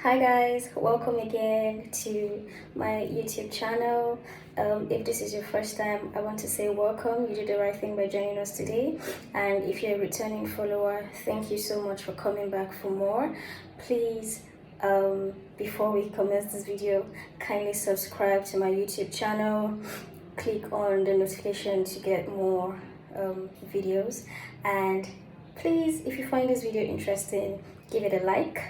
Hi guys, welcome again to my YouTube channel. If this is your first time, I want to say welcome. You did the right thing by joining us today. And if you're a returning follower, thank you so much for coming back for more. Please, before we commence this video, kindly subscribe to my YouTube channel. Click on the notification to get more videos. And please, if you find this video interesting, give it a like.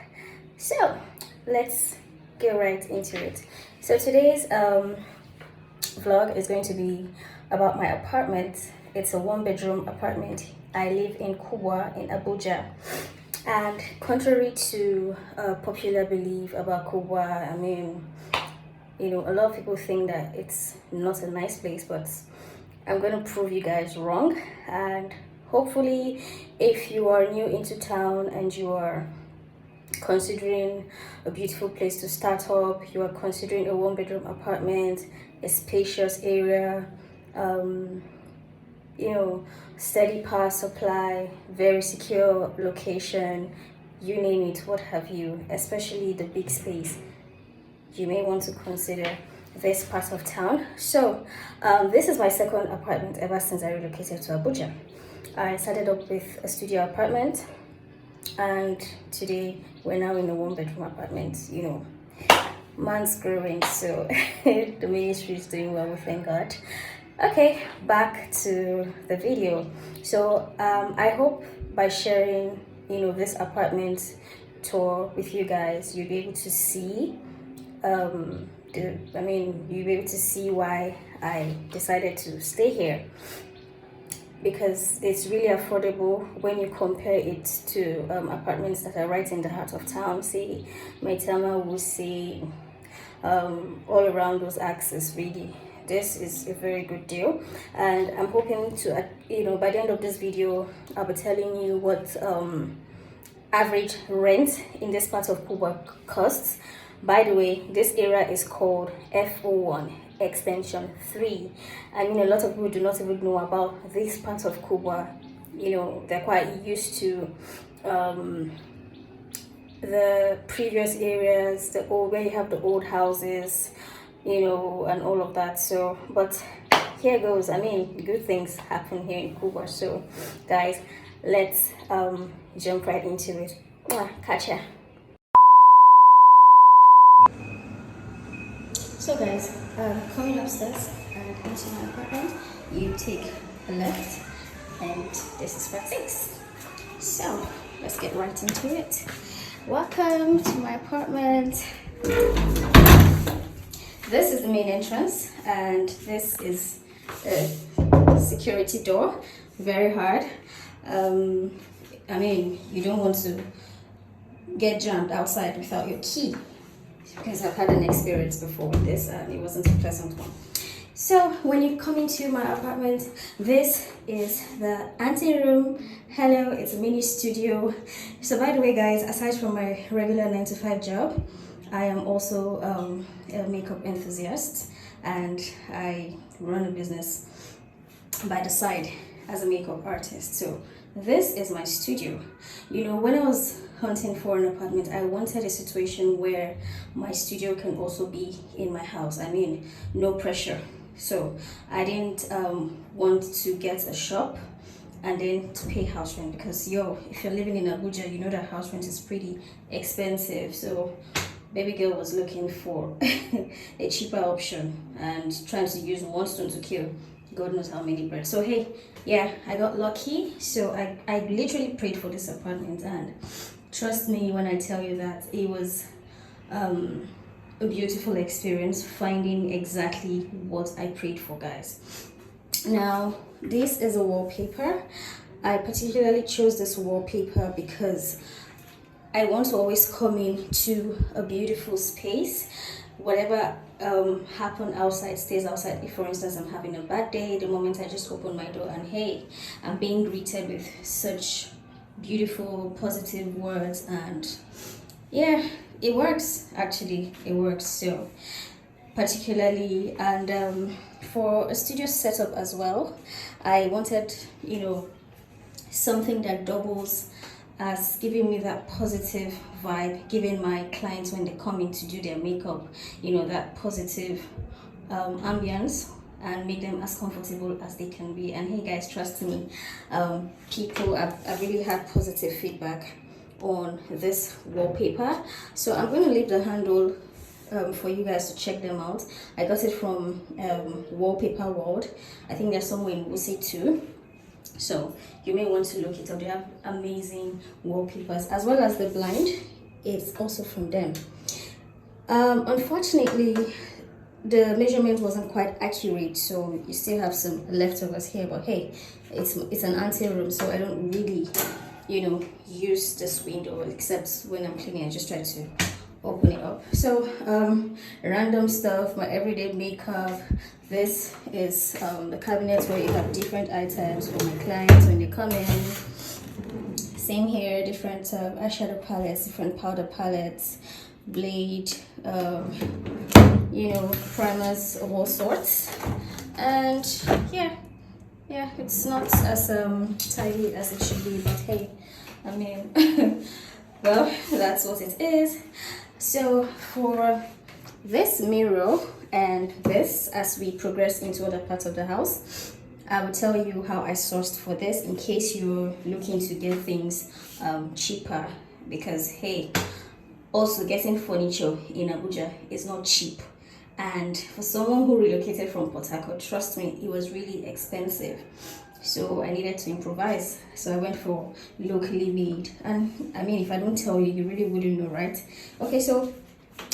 So let's get right into it. So today's vlog is going to be about my apartment. It's a one-bedroom apartment. I live in Kubwa in Abuja, and contrary to popular belief about Kubwa, I mean, you know, a lot of people think that it's not a nice place, but I'm going to prove you guys wrong. And hopefully, if you are new into town and you are considering a beautiful place to start up, you are considering a one-bedroom apartment, a spacious area, you know, steady power supply, very secure location, you name it, what have you, especially the big space, you may want to consider this part of town. So this is my second apartment ever since I relocated to Abuja. I started up with a studio apartment, and today we're now in a one-bedroom apartment. You know, man's growing, so the ministry is doing well, we thank God. Okay, back to the video. So I hope by sharing, you know, this apartment tour with you guys, you'll be able to see you'll be able to see why I decided to stay here, because it's really affordable when you compare it to apartments that are right in the heart of town, say Maitama, Wuse, all around those axes. Really, this is a very good deal, and I'm hoping to, you know, by the end of this video, I'll be telling you what average rent in this part of Kubwa costs. By the way, this area is called F01 extension 3. I mean, a lot of people do not even know about this part of Kubwa. You know, they're quite used to the previous areas, the old, where you have the old houses, you know, and all of that. So, but here goes. I mean, good things happen here in Kubwa. So guys, let's jump right into it. Catch ya. So guys, coming upstairs and into my apartment, you take a left, and this is part 6. So let's get right into it. Welcome to my apartment. This is the main entrance, and this is a security door. Very hard. I mean, you don't want to get jammed outside without your key, because I've had an experience before with this and it wasn't a pleasant one. So when you come into my apartment, this is the ante room. Hello, it's a mini studio. So by the way guys, aside from my regular 9-to-5 job, I am also a makeup enthusiast, and I run a business by the side as a makeup artist. So this is my studio. You know, when I was hunting for an apartment, I wanted a situation where my studio can also be in my house. I mean, no pressure. So I didn't want to get a shop and then to pay house rent, because if you're living in Abuja, you know that house rent is pretty expensive. So baby girl was looking for a cheaper option and trying to use one stone to kill God knows how many birds. So hey, yeah, I got lucky. So I literally prayed for this apartment, and trust me when I tell you that it was a beautiful experience finding exactly what I prayed for, guys. Now, this is a wallpaper. I particularly chose this wallpaper because I want to always come into a beautiful space. Whatever happen outside stays outside. If for instance I'm having a bad day, the moment I just open my door and hey, I'm being greeted with such beautiful positive words, and yeah, it works. Actually, it works. So particularly, and for a studio setup as well, I wanted, you know, something that doubles as giving me that positive vibe, giving my clients when they come in to do their makeup, you know, that positive ambience, and make them as comfortable as they can be. And hey guys, trust me, people, I've really had positive feedback on this wallpaper. So I'm going to leave the handle for you guys to check them out. I got it from Wallpaper World. I think they're somewhere in Wusi too, so you may want to look it up. They have amazing wallpapers, as well as the blind. It's also from them. Unfortunately, the measurement wasn't quite accurate, so you still have some leftovers here, but hey, it's an ante room, so I don't really, you know, use this window except when I'm cleaning. I just try to open it up. So random stuff, my everyday makeup. This is the cabinet where you have different items for my clients when they come in. Same here, different eyeshadow palettes, different powder palettes, blade, you know, primers of all sorts. And yeah, it's not as tidy as it should be, but hey, I mean, well, that's what it is. So for this mirror and this, as we progress into other parts of the house, I will tell you how I sourced for this in case you're looking to get things cheaper, because hey, also getting furniture in Abuja is not cheap. And for someone who relocated from Port Harcourt, trust me, it was really expensive. So I needed to improvise. So I went for locally made. And I mean, if I don't tell you, you really wouldn't know, right? Okay, so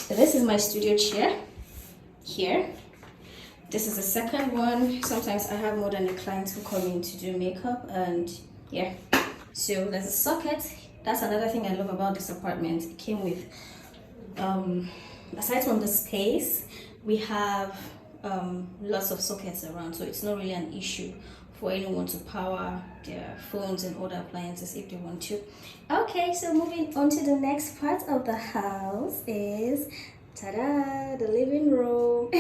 this is my studio chair here. This is the second one. Sometimes I have more than a client who come in to do makeup, and yeah. So there's a socket. That's another thing I love about this apartment. It came with, aside from the space, we have lots of sockets around, so it's not really an issue for anyone to power their phones and other appliances if they want to. Okay, so moving on to the next part of the house is, ta-da, the living room.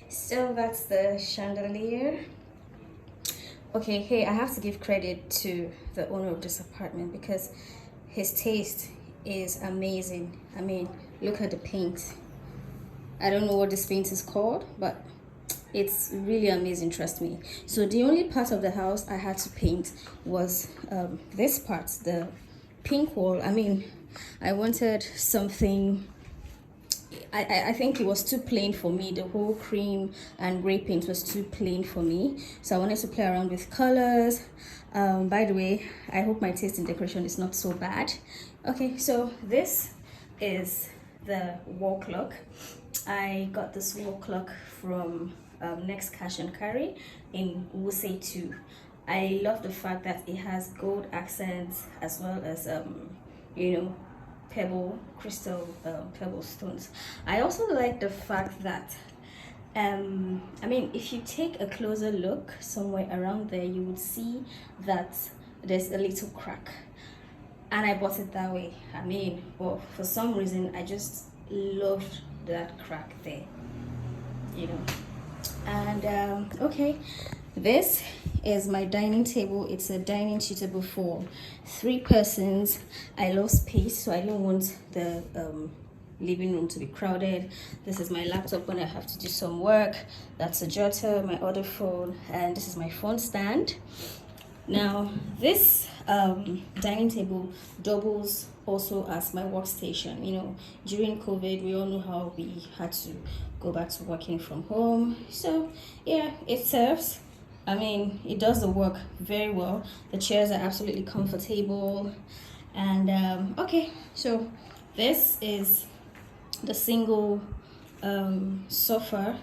So that's the chandelier. Okay, hey, I have to give credit to the owner of this apartment because his taste is amazing. I mean, look at the paint. I don't know what this paint is called, but it's really amazing, trust me. So the only part of the house I had to paint was this part, the pink wall. I mean, I wanted something, I think it was too plain for me. The whole cream and gray paint was too plain for me, so I wanted to play around with colors. By the way, I hope my taste in decoration is not so bad. Okay, so this is the wall clock. I got this wall clock from Next Cash and Carry in Wuse 2. I love the fact that it has gold accents as well as you know, crystal pebble stones. I also like the fact that I mean, if you take a closer look somewhere around there, you would see that there's a little crack, and I bought it that way. I mean, well, for some reason I just loved that crack there, you know. And okay, this is my dining table. It's a dining suitable for 3 persons. I love space, so I don't want the living room to be crowded. This is my laptop when I have to do some work. That's a jotter, my other phone, and this is my phone stand. Now this dining table doubles also as my workstation. You know, during COVID, we all know how we had to go back to working from home. So yeah, it serves. I mean, it does the work very well. The chairs are absolutely comfortable. And okay, so this is the single sofa.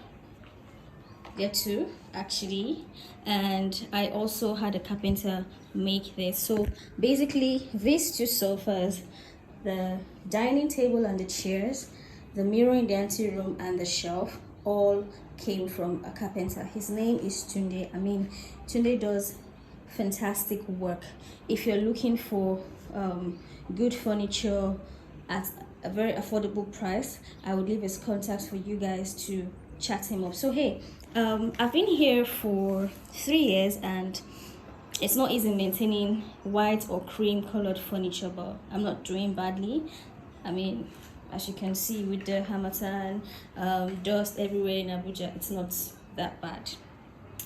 There too, actually. And I also had a carpenter make this. So basically, these 2 sofas, the dining table and the chairs, the mirror in the anteroom and the shelf, all came from a carpenter. His name is Tunde. I mean, Tunde does fantastic work. If you're looking for good furniture at a very affordable price, I would leave his contact for you guys to chat him up. So hey, I've been here for 3 years, and it's not easy maintaining white or cream colored furniture, but I'm not doing badly. I mean, as you can see with the Hamatan, dust everywhere in Abuja, it's not that bad.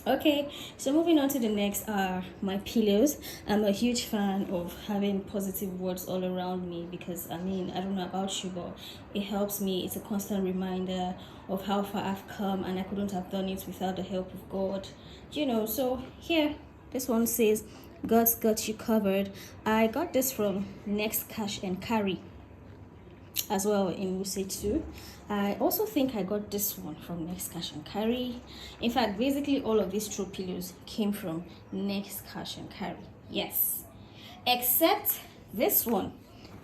Okay, so moving on to the next are my pillows. I'm a huge fan of having positive words all around me because I mean, I don't know about you, but it helps me. It's a constant reminder of how far I've come, and I couldn't have done it without the help of God. So here, this one says, God's got you covered. I got this from Next Cash and Carry as well in Wuse too. I also think I got this one from Next Cash and Carry. In fact, basically all of these throw pillows came from Next Cash and Carry. Yes, except this one.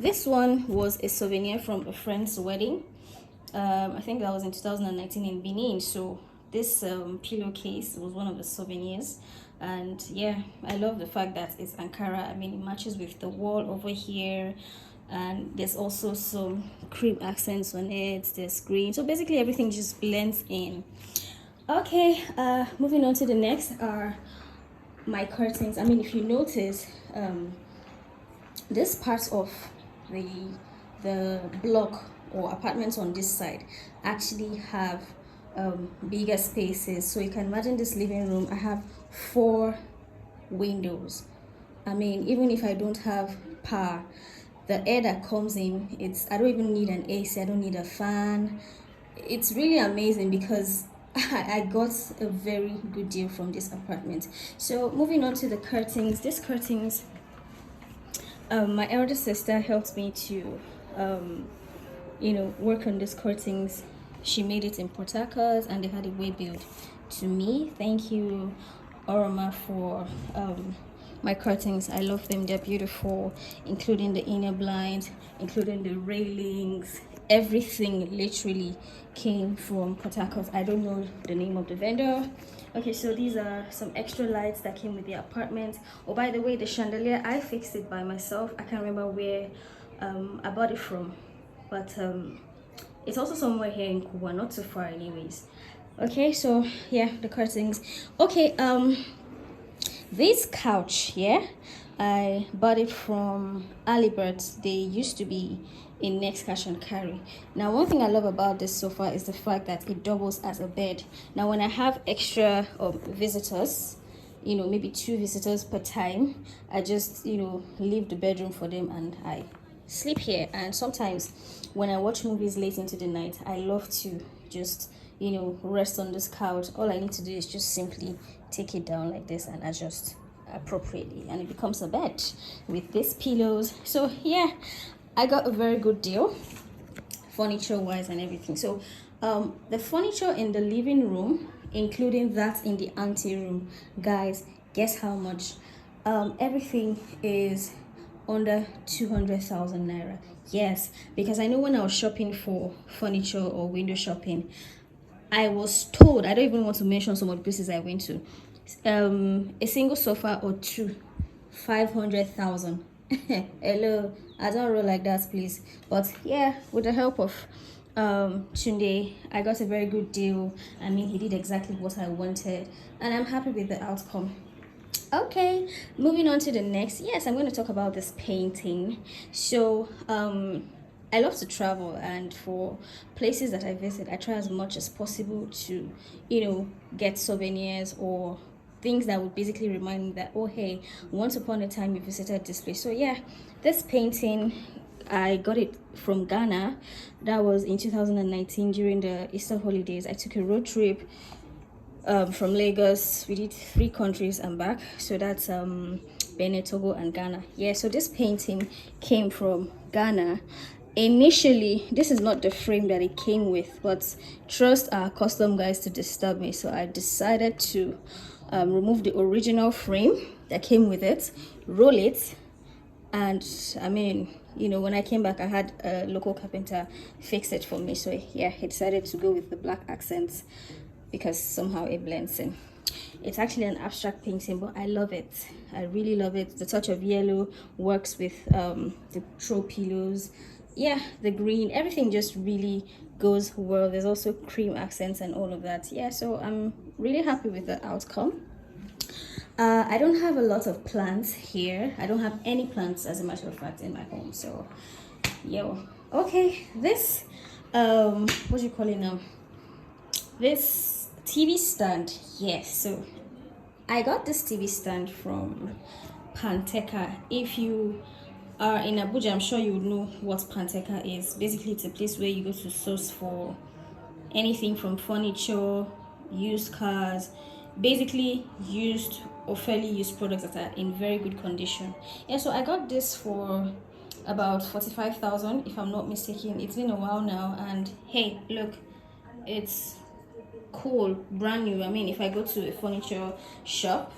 This one was a souvenir from a friend's wedding. I think that was in 2019 in Benin. So this pillowcase was one of the souvenirs. And yeah, I love the fact that it's Ankara. I mean, it matches with the wall over here, and there's also some cream accents on it. There's green, so basically everything just blends in. Okay, moving on to the next are my curtains. I mean, if you notice, this part of the block or apartments on this side actually have bigger spaces. So you can imagine this living room. I have 4 windows. I mean, even if I don't have power, the air that comes in, I don't even need an AC, I don't need a fan. It's really amazing because I got a very good deal from this apartment. So moving on to the curtains. These curtains, my elder sister helped me to work on these curtains. She made it in Port Harcourt and they had it way built to me. Thank you, Oroma, for my curtains. I love them. They're beautiful, including the inner blinds, including the railings. Everything literally came from Port Harcourt. I don't know the name of the vendor. Okay, so these are some extra lights that came with the apartment. Oh, by the way, the chandelier, I fixed it by myself. I can't remember where I bought it from, but it's also somewhere here in Kubwa, not too far anyways. Okay, so yeah, the curtains. Okay, this couch here, I bought it from Alibert. They used to be in Next Cash and Carry. Now, one thing I love about this sofa is the fact that it doubles as a bed. Now, when I have extra visitors, maybe 2 visitors per time, I just leave the bedroom for them and I sleep here. And sometimes when I watch movies late into the night, I love to just rest on this couch. All I need to do is just simply take it down like this and adjust appropriately, and it becomes a bed with these pillows. So yeah, I got a very good deal furniture wise and everything. So the furniture in the living room, including that in the ante room, guys, guess how much? Everything is under 200,000 naira. Yes, because I know when I was shopping for furniture or window shopping, I was told, I don't even want to mention some of the places I went to, a single sofa or 2, 500,000. Hello, I don't roll like that, please. But yeah, with the help of Tunde, I got a very good deal. I mean, he did exactly what I wanted, and I'm happy with the outcome. Okay, moving on to the next. Yes, I'm going to talk about this painting. So I love to travel, and for places that I visit, I try as much as possible to get souvenirs or things that would basically remind me that, oh hey, once upon a time you visited this place. So yeah, this painting, I got it from Ghana. That was in 2019 during the Easter holidays. I took a road trip from Lagos. We did 3 countries and back. So that's Benin, Togo, and Ghana. Yeah, so this painting came from Ghana. Initially, this is not the frame that it came with, but trust our custom guys to disturb me. So I decided to remove the original frame that came with it, roll it, and I mean, when I came back, I had a local carpenter fix it for me. So yeah, he decided to go with the black accents because somehow it blends in. It's actually an abstract painting, but I love it. I really love it. The touch of yellow works with the throw pillows. Yeah, the green, everything just really goes well. There's also cream accents and all of that. Yeah, so I'm really happy with the outcome. I don't have a lot of plants here. I don't have any plants, as a matter of fact, in my home. So, okay, this what do you call it now? This TV stand. Yes, so I got this TV stand from Panteka. If you are in Abuja, I'm sure you would know what Panteka is. Basically, it's a place where you go to source for anything from furniture, used cars, basically used or fairly used products that are in very good condition. Yeah, so I got this for about 45,000 if I'm not mistaken. It's been a while now, and hey, look, it's cool, brand new. I mean, if I go to a furniture shop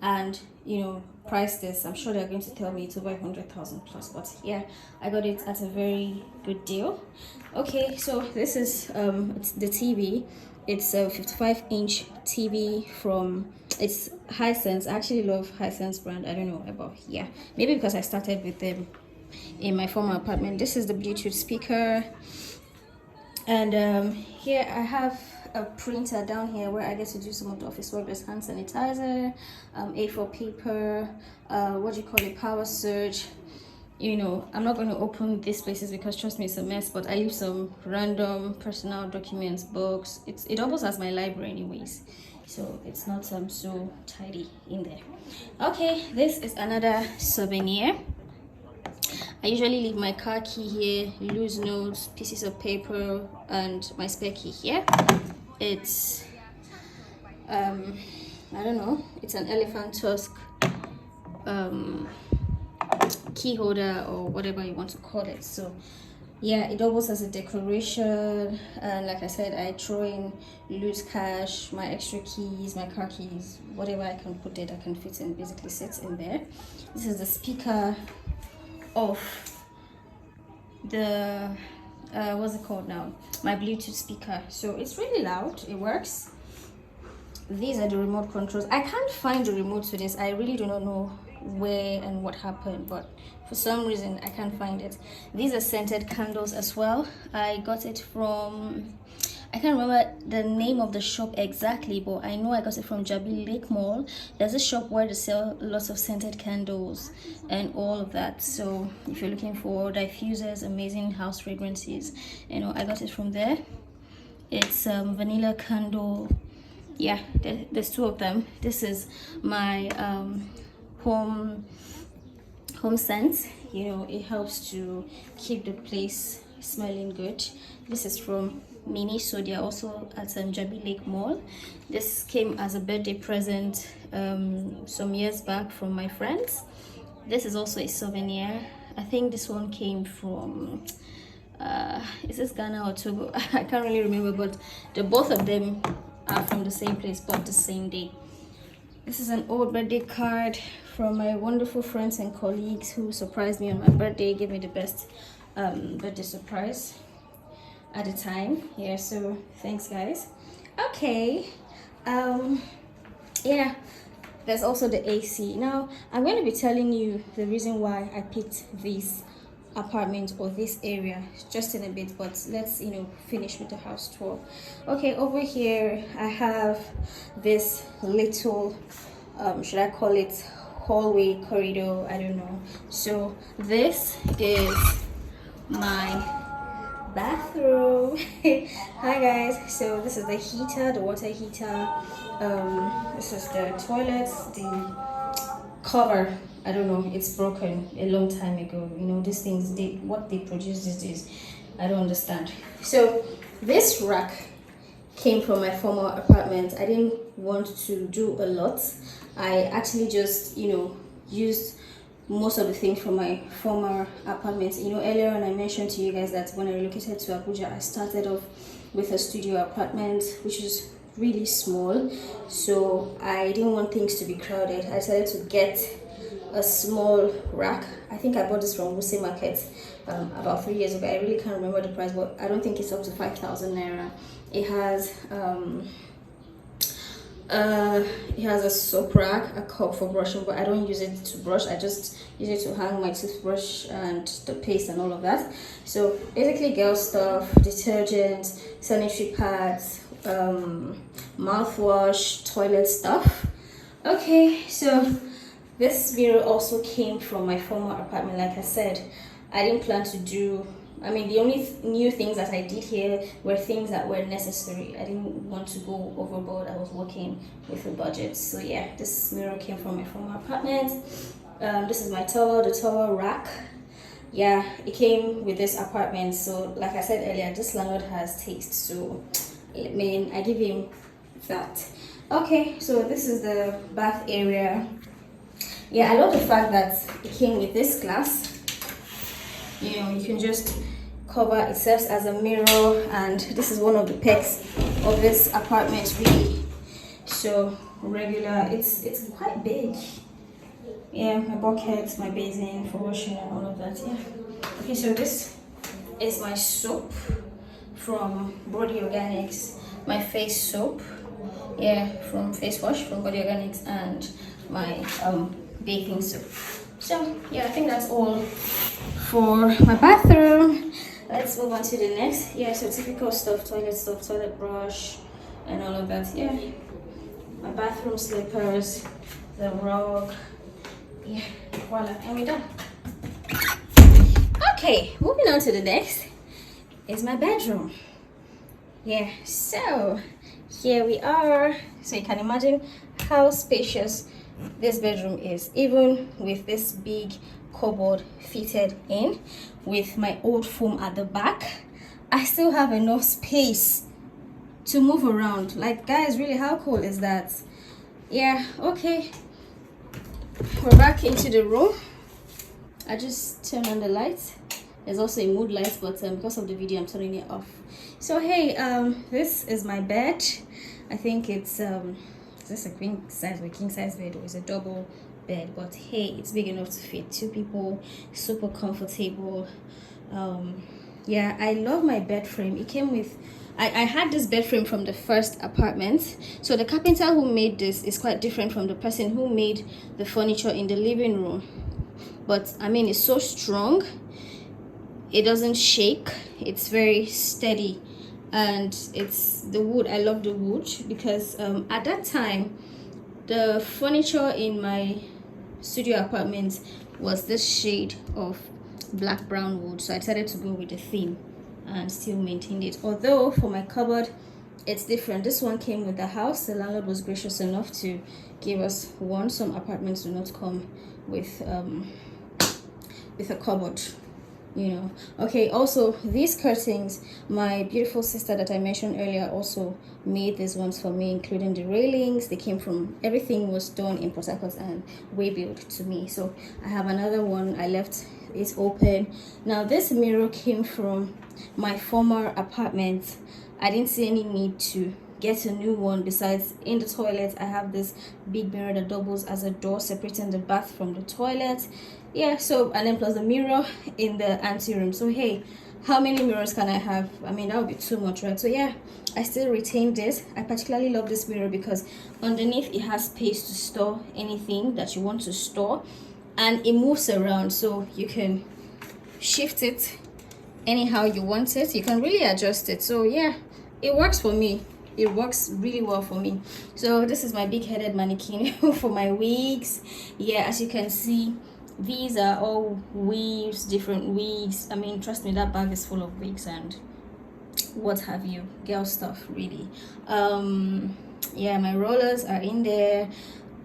and price this, I'm sure they're going to tell me it's over 100,000 plus, but yeah, I got it at a very good deal. Okay, so this is it's the TV. It's a 55-inch TV from, it's Hisense. I actually love Hisense brand. I don't know about, yeah, maybe because I started with them in my former apartment. This is the Bluetooth speaker, and here I have a printer down here where I get to do some of the office work. There's hand sanitizer, A4 paper, what do you call it, power surge. I'm not going to open these places because trust me, it's a mess, but I leave some random personal documents, books. It almost has my library anyways, so it's not so tidy in there. Okay, this is another souvenir. I usually leave my car key here, loose notes, pieces of paper, and my spare key here. It's I don't know, it's an elephant tusk key holder or whatever you want to call it. So yeah, it almost as a decoration, and like I said, I throw in loose cash, my extra keys, my car keys, whatever I can put it, I can fit in, basically sits in there. This is the speaker of the what's it called now, my Bluetooth speaker. So it's really loud, it works. These are the remote controls. I can't find the remote to this. I really do not know where and what happened, but for some reason I can't find it. These are scented candles as well. I got it from, I can't remember the name of the shop exactly, but I know I got it from Jabi Lake Mall. There's a shop where they sell lots of scented candles and all of that. So if you're looking for diffusers, amazing house fragrances, I got it from there. It's vanilla candle. Yeah, there's two of them. This is my home scent. It helps to keep the place smelling good. This is from Miniso. They are also at Jabi Lake Mall. This came as a birthday present some years back from my friends. This is also a souvenir. I think this one came from is this Ghana or Togo? I can't really remember, but both of them are from the same place, bought the same day. This is an old birthday card from my wonderful friends and colleagues who surprised me on my birthday, gave me the best birthday surprise at the time. Yeah, so thanks guys. Okay, yeah, there's also the AC. Now I'm going to be telling you the reason why I picked this apartment or this area just in a bit, but let's finish with the house tour. Okay, over here I have this little should I call it hallway, corridor, I don't know. So this is my bathroom. Hi guys, so this is the heater, the water heater. This is the toilet, the cover, I don't know, it's broken a long time ago. These things, what they produce these days, I don't understand. So this rack came from my former apartment. I didn't want to do a lot. I actually just used most of the things from my former apartment. Earlier on I mentioned to you guys that when I relocated to Abuja, I started off with a studio apartment, which is really small, so I didn't want things to be crowded. I decided to get a small rack. I think I bought this from Wuse Market about 3 years ago. I really can't remember the price, but I don't think it's up to 5,000 naira. It has a soap rack, a cup for brushing, but I don't use it to brush. I just use it to hang my toothbrush and the paste and all of that. So basically girl stuff, detergent, sanitary pads, mouthwash, toilet stuff. Okay, so this mirror also came from my former apartment. Like I said, I didn't plan to do, I mean, the only new things that I did here were things that were necessary. I didn't want to go overboard. I was working with a budget. So yeah, this mirror came from my former apartment. This is my towel, the towel rack. Yeah, it came with this apartment. So like I said earlier, this landlord has taste. So I mean, I give him that. Okay, so this is the bath area. Yeah, I love the fact that it came with this glass. You know, you can just cover, it serves as a mirror, and this is one of the perks of this apartment really. So regular, it's quite big. Yeah, my buckets, my basin for washing and all of that. Yeah. Okay, so this is my soap from Body Organics, my face soap, yeah, from face wash from Body Organics, and my bathing soap. So yeah, I think that's all for my bathroom. Let's move on to the next. Yeah, so typical stuff, toilet brush and all of that. Yeah, my bathroom slippers, the rug. Yeah, voila, and we're done. Okay, moving on to the next is my bedroom. Yeah, so here we are. So you can imagine how spacious this bedroom is, even with this big cupboard fitted in with my old foam at the back. I still have enough space to move around. Like, guys, really, how cool is that? Yeah, okay, we're back into the room. I just turned on the lights. There's also a mood light, but because of the video, I'm turning it off. So hey, this is my bed. I think it's is this a queen size or a king size bed, or is a double bed? But hey, it's big enough to fit 2 people. Super comfortable. Yeah, I love my bed frame. It came with, I had this bed frame from the first apartment. So the carpenter who made this is quite different from the person who made the furniture in the living room. But I mean, it's so strong, it doesn't shake, it's very steady, and it's the wood. I love the wood because at that time the furniture in my studio apartment was this shade of black brown wood, so I decided to go with the theme and still maintained it. Although for my cupboard it's different. This one came with the house. The landlord was gracious enough to give us one. Some apartments do not come with a cupboard, you know. Okay, also these curtains, my beautiful sister that I mentioned earlier also made these ones for me, including the railings. They came from, everything was done in Port Harcourt and way built to me. So I have another one, I left it open. Now this mirror came from my former apartment. I didn't see any need to get a new one. Besides, in the toilet I have this big mirror that doubles as a door separating the bath from the toilet. Yeah, so, and then plus the mirror in the ante room. So hey, how many mirrors can I have? I mean, that would be too much, right? So yeah, I still retain this. I particularly love this mirror because underneath it has space to store anything that you want to store, and it moves around, so you can shift it anyhow you want it. You can really adjust it. So yeah, it works for me. It works really well for me. So this is my big-headed mannequin for my wigs. Yeah, as you can see, these are all weaves, different wigs. I mean, trust me, that bag is full of wigs and what have you, girl stuff really. Yeah, my rollers are in there.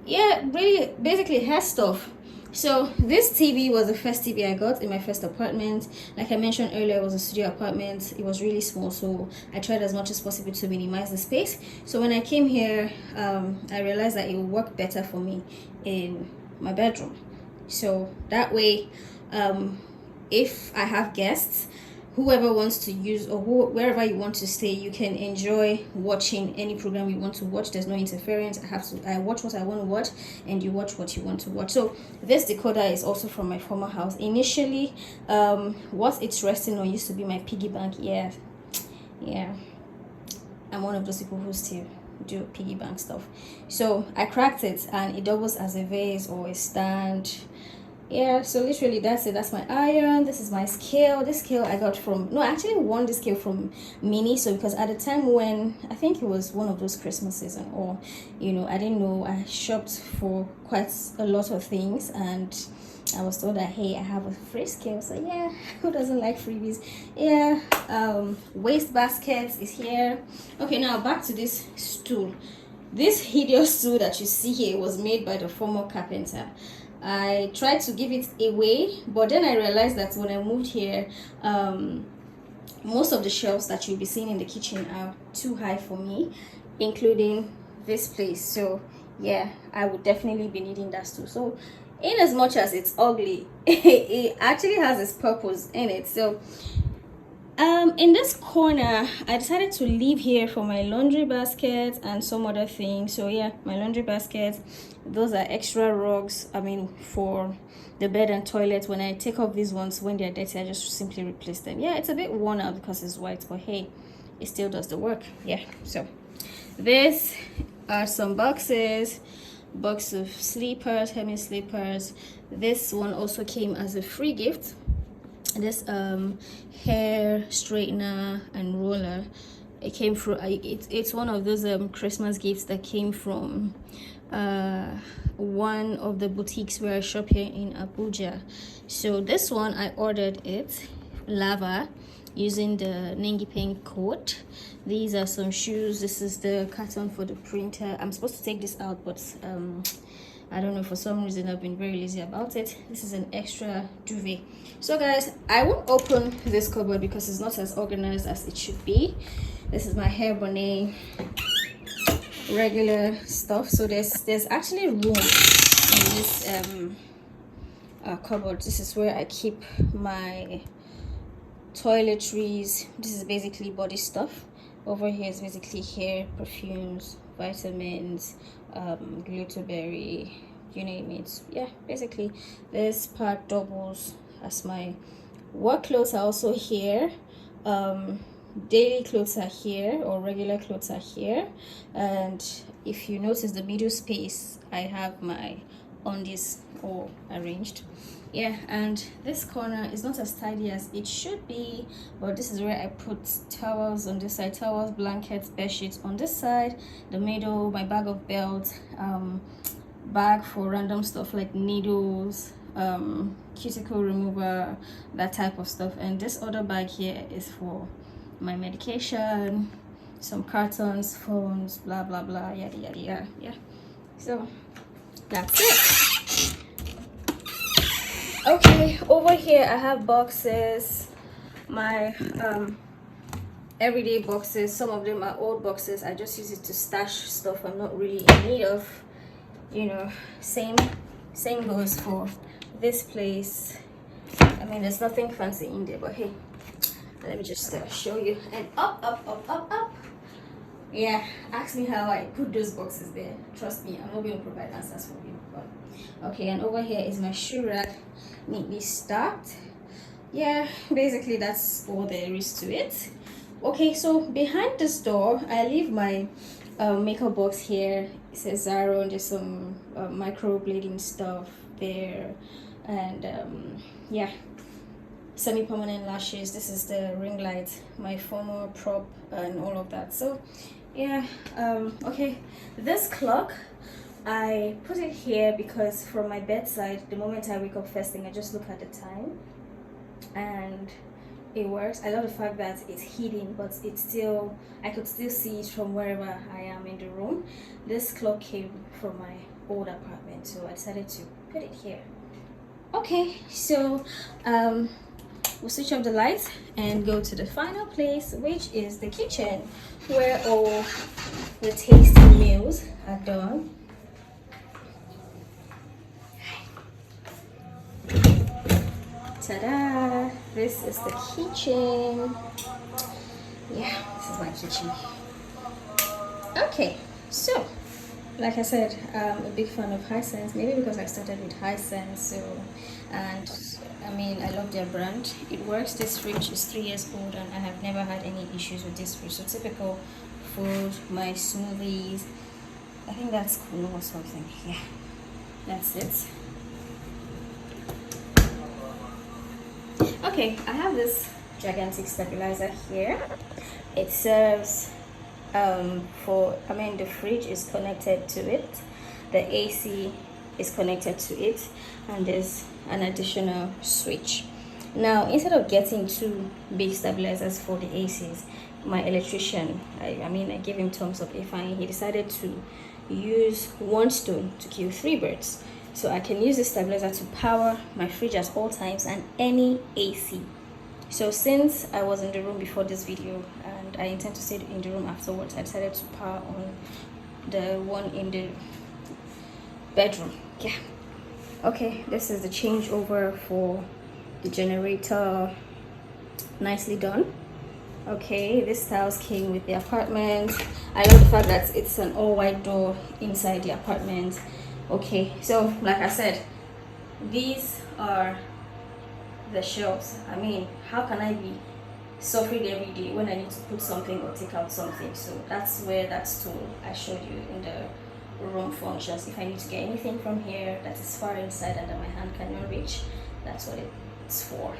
Yeah, really basically hair stuff. So this TV was the first TV I got in my first apartment. Like I mentioned earlier, it was a studio apartment. It was really small, so I tried as much as possible to minimize the space. So when I came here, I realized that it would work better for me in my bedroom. So that way, if I have guests, whoever wants to use, or wherever you want to stay, you can enjoy watching any program you want to watch. There's no interference. I watch what I want to watch, and you watch what you want to watch. So this decoder is also from my former house. Initially, what it's resting on used to be my piggy bank. Yeah, I'm one of those people who still do piggy bank stuff. So I cracked it, and it doubles as a vase or a stand. Yeah, so literally that's it. That's my iron. This is my scale. This scale I got from, no, I actually won this scale from Mini. So because at the time when, I think it was one of those Christmas season, or you know, I didn't know, I shopped for quite a lot of things, and I was told that, hey, I have a free scale. So yeah, who doesn't like freebies? Yeah. Waste baskets is here. Okay, now back to this stool. This hideous stool that you see here was made by the former carpenter. I tried to give it away, but then I realized that when I moved here, most of the shelves that you'll be seeing in the kitchen are too high for me, including this place. So yeah, I would definitely be needing that stool. So in as much as it's ugly, it actually has its purpose in it. So in this corner, I decided to leave here for my laundry basket and some other things. So yeah, my laundry basket, those are extra rugs, I mean, for the bed and toilet. When I take off these ones when they're dirty, I just simply replace them. Yeah, it's a bit worn out because it's white, but hey, it still does the work. Yeah, so this are some boxes, box of sleepers, hemi sleepers. This one also came as a free gift. This hair straightener and roller, it came from, it's one of those Christmas gifts that came from one of the boutiques where I shop here in Abuja. So this one I ordered it lava using the Nengipeng code. These are some shoes. This is the carton for the printer. I'm supposed to take this out, but I don't know, for some reason I've been very lazy about it. This is an extra duvet. So guys, I won't open this cupboard because it's not as organized as it should be. This is my hair bonnet, regular stuff. So there's actually room in this cupboard. This is where I keep my toiletries. This is basically body stuff. Over here is basically hair, perfumes, vitamins, glitterberry, you name it. Yeah, basically this part doubles as my work clothes are also here. Daily clothes are here, or regular clothes are here. And if you notice the middle space, I have my undies all arranged. Yeah, and this corner is not as tidy as it should be, but this is where I put towels on this side, towels, blankets, bed sheets on this side, the middle, my bag of belts, bag for random stuff like needles, cuticle remover, that type of stuff. And this other bag here is for my medication, some cartons, phones, blah blah blah, yada yada yada. Yeah, so that's it. Okay, over here I have boxes, my everyday boxes. Some of them are old boxes. I just use it to stash stuff I'm not really in need of, you know. Same goes for this place. I mean, there's nothing fancy in there, but hey, let me just show you. And up. Yeah, ask me how I put those boxes there. Trust me, I'm not going to provide answers for you. But okay, and over here is my shoe rack, neatly stacked. Yeah, basically that's all there is to it. Okay, so behind this door I leave my makeup box here. It says Zara, and there's some microblading stuff there, and yeah, semi-permanent lashes. This is the ring light, my former prop, and all of that. So yeah, okay, this clock, I put it here because from my bedside, the moment I wake up first thing, I just look at the time and it works. I love the fact that it's hidden, but it's still, I could still see it from wherever I am in the room. This clock came from my old apartment, so I decided to put it here. Okay, so we'll switch off the lights and go to the final place, which is the kitchen, where all the tasty meals are done. Ta-da! This is the kitchen. Yeah, this is my kitchen. Okay, so like I said, I'm a big fan of Hisense, maybe because I started with Hisense. So, and I mean, I love their brand. It works. This fridge is 3 years old and I have never had any issues with this fridge. So typical food, my smoothies, I think that's cool or something. Yeah, that's it. Okay, I have this gigantic stabilizer here. It serves the fridge is connected to it, the AC is connected to it, and there's an additional switch. Now, instead of getting two big stabilizers for the ACs, my electrician, I gave him thumbs up. He decided to use one stone to kill three birds. So I can use this stabilizer to power my fridge at all times and any AC. So since I was in the room before this video and I intend to stay in the room afterwards, I decided to power on the one in the bedroom. Yeah. Okay, this is the changeover for the generator. Nicely done. Okay, this tiles came with the apartment. I love the fact that it's an all-white door inside the apartment. Okay, so like I said, these are the shelves. I mean, how can I be suffering every day when I need to put something or take out something? So that's where that stool I showed you in the room functions. If I need to get anything from here that is far inside and that my hand cannot reach, that's what it's for.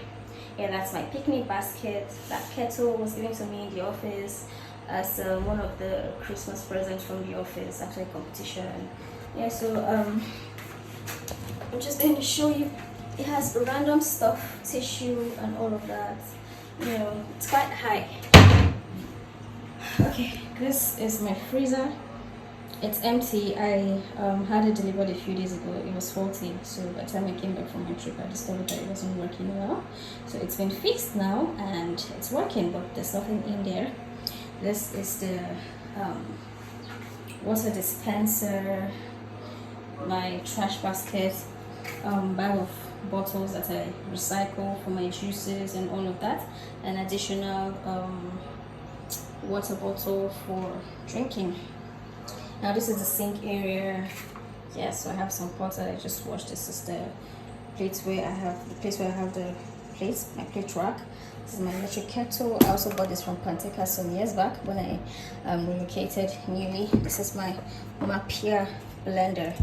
Yeah, that's my picnic basket. That kettle was given to me in the office as one of the Christmas presents from the office after a competition. Yeah, so I'm just going to show you. It has random stuff, tissue and all of that. You know, it's quite high. Okay, this is my freezer. It's empty. I had it delivered a few days ago. It was faulty, so by the time I came back from my trip, I discovered that it wasn't working well. So it's been fixed now and it's working, but there's nothing in there. This is the water dispenser, my trash basket, bag of bottles that I recycle for my juices and all of that, an additional water bottle for drinking. Now this is the sink area. Yeah, so I have some pots that I just washed. This is the place where I have the plates, my plate rack. This is my electric kettle. I also bought this from Panteca some years back when I relocated newly. This is my Mapia blender.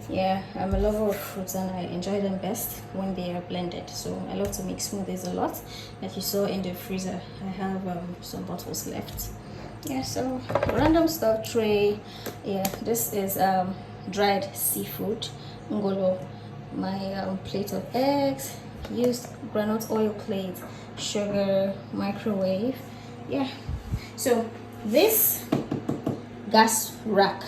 Yeah, I'm a lover of fruits and I enjoy them best when they are blended. So I love to make smoothies a lot. Like you saw in the freezer, I have some bottles left. Yeah, so random stuff tray. Yeah, this is dried seafood, ngolo. My plate of eggs, used granite oil plate, sugar, microwave. Yeah, so this gas rack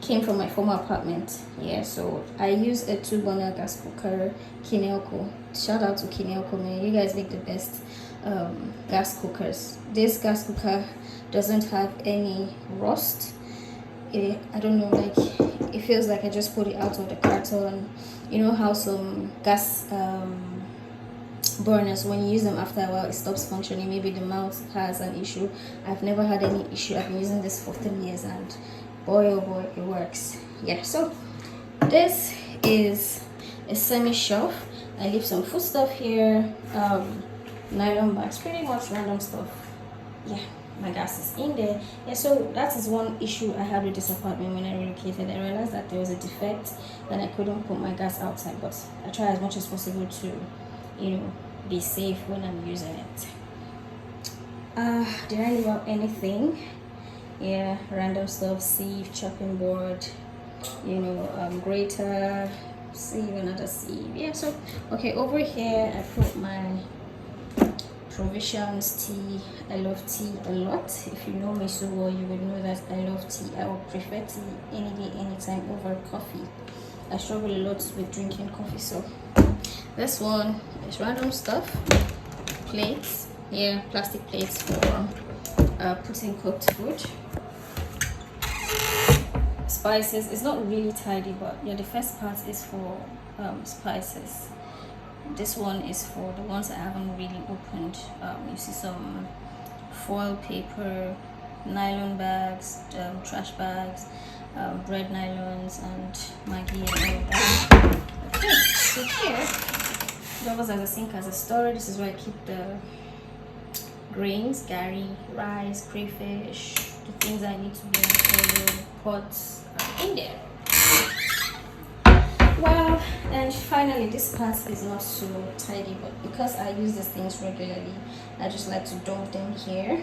came from my former apartment. Yeah, so I use a 2-burner gas cooker, Kinelco. Shout out to Kinelco, man. You guys make the best gas cookers. This gas cooker doesn't have any rust. I don't know, like it feels like I just put it out of the carton. You know how some gas burners, when you use them after a while it stops functioning, maybe the mouth has an issue. I've never had any issue. I've been using this for 3 years and boy oh boy, it works. Yeah, so this is a semi-shelf. I leave some food stuff here, nylon bags, pretty much random stuff. Yeah, my gas is in there. Yeah, so that is one issue I had with this apartment when I relocated. I realized that there was a defect and I couldn't put my gas outside, but I try as much as possible to, you know, be safe when I'm using it. Did I leave out anything? Yeah, random stuff, sieve, chopping board, you know, grater, sieve, another sieve. Yeah, so okay, over here I put my provisions, tea. I love tea a lot. If you know me so well, you would know that I love tea. I would prefer tea any day, anytime over coffee. I struggle a lot with drinking coffee, so this one is random stuff. Plates, yeah, plastic plates for putting cooked food. Spices. It's not really tidy, but yeah, the first part is for spices. This one is for the ones I haven't really opened. You see some foil paper, nylon bags, trash bags, bread nylons, and Maggi and all of that. Okay, so here, doubles as a sink as a storage. This is where I keep the grains, gari, rice, crayfish, the things I need to be in pots in there. Well, and finally, this part is not so tidy, but because I use these things regularly, I just like to dump them here.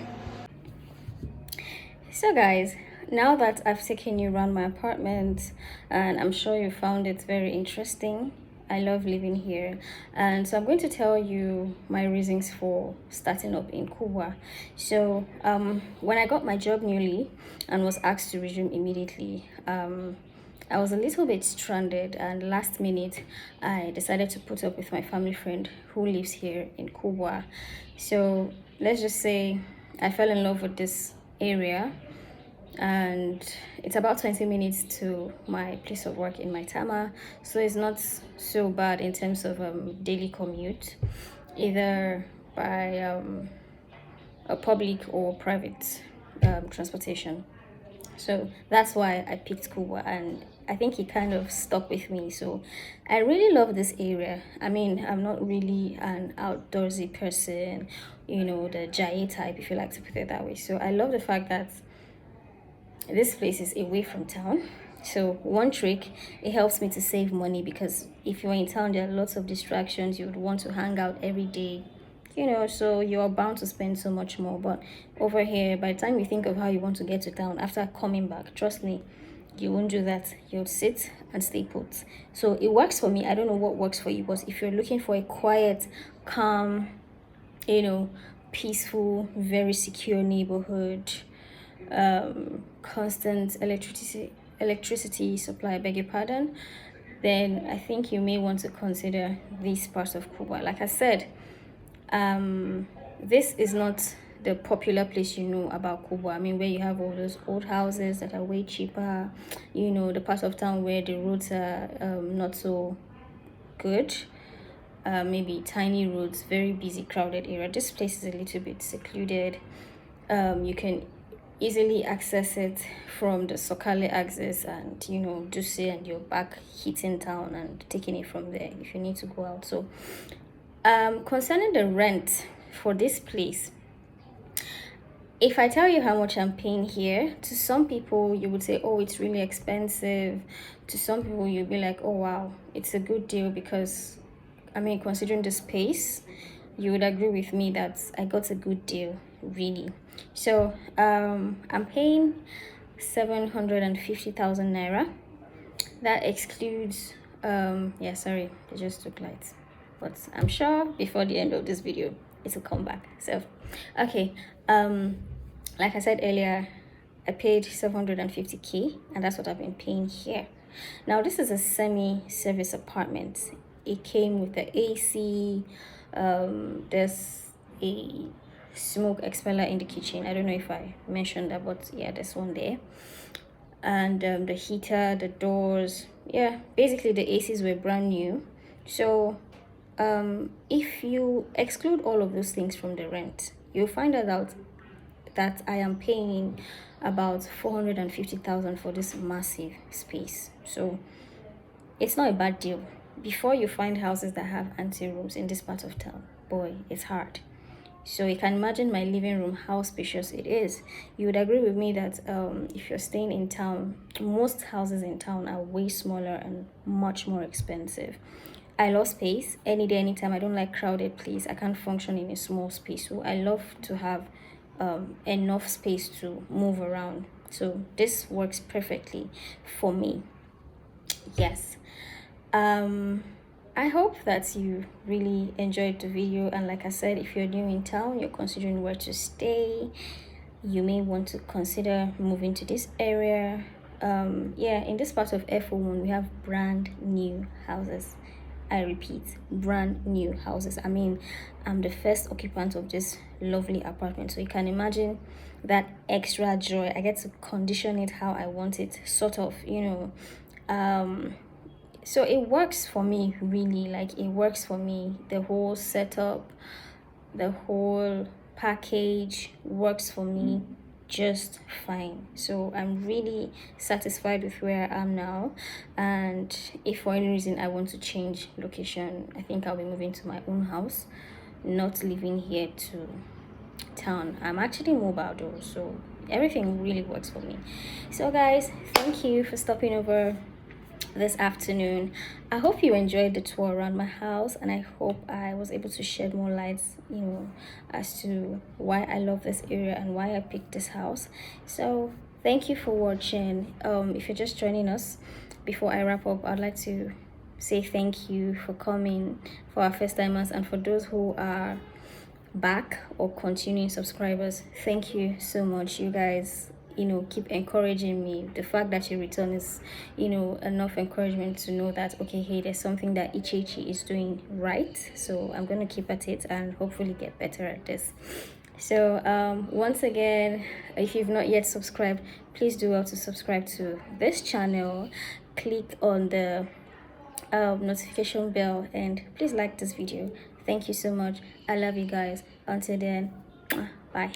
So guys, now that I've taken you around my apartment, and I'm sure you found it very interesting, I love living here, and so I'm going to tell you my reasons for starting up in Kubwa. So when I got my job newly and was asked to resume immediately, I was a little bit stranded, and last minute I decided to put up with my family friend who lives here in Kubwa. So let's just say I fell in love with this area, and it's about 20 minutes to my place of work in Maitama, so it's not so bad in terms of daily commute, either by a public or private transportation. So that's why I picked Kubwa, and I think it kind of stuck with me. So I really love this area. I mean, I'm not really an outdoorsy person, you know, the Jaye type, if you like to put it that way. So I love the fact that this place is away from town. So one trick, it helps me to save money, because if you're in town, there are lots of distractions. You would want to hang out every day, you know, so you're bound to spend so much more. But over here, by the time you think of how you want to get to town after coming back, trust me, you won't do that. You'll sit and stay put. So it works for me. I don't know what works for you, but if you're looking for a quiet, calm, you know, peaceful, very secure neighborhood, constant electricity supply, beg your pardon, then I think you may want to consider this part of Kubwa. Like I said, this is not the popular place you know about Kubwa. I mean, where you have all those old houses that are way cheaper, you know, the part of town where the roads are not so good, maybe tiny roads, very busy, crowded area. This place is a little bit secluded. You can easily access it from the Sokale axis, and you know, Duse, and you're back hitting town and taking it from there if you need to go out. So concerning the rent for this place, if I tell you how much I'm paying here, to some people you would say, oh, it's really expensive. To some people you'll be like, oh wow, it's a good deal, because I mean, considering the space, you would agree with me that I got a good deal, really. So I'm paying 750,000 naira. That excludes yeah, sorry, they just took lights, but I'm sure before the end of this video it will come back. So okay, like I said earlier, I paid 750k, and that's what I've been paying here. Now this is a semi-service apartment. It came with the AC. There's a smoke expeller in the kitchen. I don't know if I mentioned that, but yeah, there's one there. And the heater, the doors, yeah, basically the ACs were brand new. So if you exclude all of those things from the rent, you'll find out that I am paying about 450,000 for this massive space. So it's not a bad deal. Before you find houses that have ante-rooms in this part of town, boy, it's hard. So you can imagine my living room, how spacious it is. You would agree with me that if you're staying in town, most houses in town are way smaller and much more expensive. I love space any day, anytime. I don't like crowded place. I can't function in a small space. So I love to have enough space to move around. So this works perfectly for me. Yes. I hope that you really enjoyed the video, and like I said, if you're new in town, you're considering where to stay, you may want to consider moving to this area. Yeah, in this part of F01 we have brand new houses. I repeat, brand new houses. I mean, I'm the first occupant of this lovely apartment, so you can imagine that extra joy. I get to condition it how I want it, sort of, you know. So it works for me, really. Like, it works for me. The whole setup, the whole package works for me just fine. So I'm really satisfied with where I am now, and if for any reason I want to change location, I think I'll be moving to my own house, not living here to town. I'm actually mobile though, so everything really works for me. So guys, thank you for stopping over this afternoon. I hope you enjoyed the tour around my house, and I hope I was able to shed more lights, as to why I love this area and why I picked this house. So thank you for watching. If you're just joining us, before I wrap up, I'd like to say thank you for coming, for our first timers, and for those who are back or continuing subscribers. Thank you so much. You guys keep encouraging me. The fact that you return is enough encouragement to know that, okay, hey, there's something that Iche is doing right. So I'm going to keep at it and hopefully get better at this. So once again, if you've not yet subscribed, please do well to subscribe to this channel. Click on the notification bell, and please like this video. Thank you so much. I love you guys. Until then, bye.